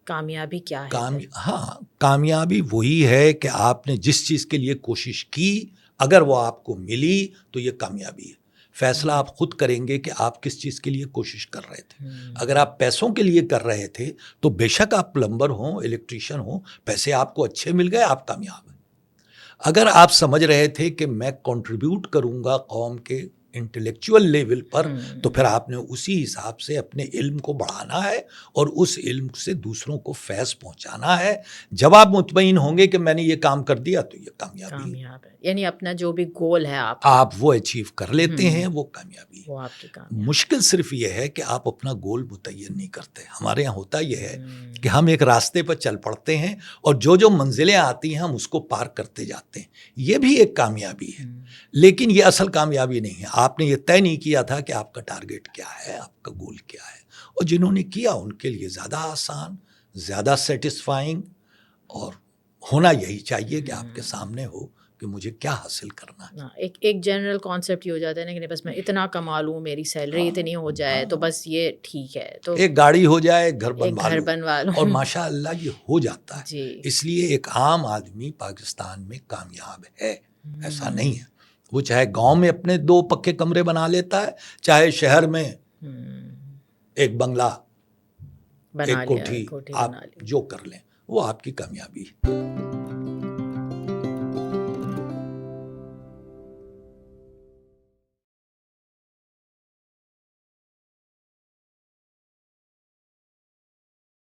کامیابی کیا ہے؟ ہاں، کامیابی وہی ہے کہ آپ نے جس چیز کے لیے کوشش کی اگر وہ آپ کو ملی تو یہ کامیابی ہے۔ فیصلہ آپ خود کریں گے کہ آپ کس چیز کے لیے کوشش کر رہے تھے۔ اگر آپ پیسوں کے لیے کر رہے تھے تو بے شک آپ پلمبر ہوں، الیکٹریشین ہوں، پیسے آپ کو اچھے مل گئے، آپ کامیاب ہیں۔ اگر آپ سمجھ رہے تھے کہ میں کنٹریبیوٹ کروں گا قوم کے انٹلیکچوئل لیول پر، تو پھر آپ نے اسی حساب سے اپنے علم کو بڑھانا ہے اور اس علم سے دوسروں کو فیض پہنچانا ہے۔ جب آپ مطمئن ہوں گے کہ میں نے یہ کام کر دیا تو یہ کامیابی ہے، یعنی اپنا جو بھی گول ہے آپ وہ اچیو کر لیتے ہیں، وہ کامیابی ہے۔ وہ آپ کی کامیابی۔ مشکل صرف یہ ہے کہ آپ اپنا گول متعین نہیں کرتے۔ ہمارے یہاں ہوتا یہ ہے کہ ہم ایک راستے پر چل پڑتے ہیں اور جو منزلیں آتی ہیں ہم اس کو پار کرتے جاتے ہیں، یہ بھی ایک کامیابی ہے، لیکن یہ اصل کامیابی نہیں ہے۔ آپ نے یہ طے نہیں کیا تھا کہ آپ کا ٹارگٹ کیا ہے، آپ کا گول کیا ہے، اور جنہوں نے کیا ان کے لیے زیادہ آسان، زیادہ سیٹسفائنگ، اور ہونا یہی چاہیے کہ آپ کے سامنے ہو کہ مجھے کیا حاصل کرنا ہے۔ ایک جنرل کانسیپٹ یہ ہو جاتا ہے نا کہ بس میں اتنا کما لوں، میری سیلری اتنی ہو جائے تو بس یہ ٹھیک ہے، تو ایک گاڑی ہو جائے، ایک گھر بنوا لوں، اور ماشاء اللہ یہ ہو جاتا ہے۔ جی، اس لیے ایک عام آدمی پاکستان میں کامیاب ہے، ایسا نہیں ہے۔ وہ چاہے گاؤں میں اپنے 2 پکے کمرے بنا لیتا ہے، چاہے شہر میں ایک بنگلہ، ایک کوٹھی، آپ جو کر لیں وہ آپ کی کامیابی ہے۔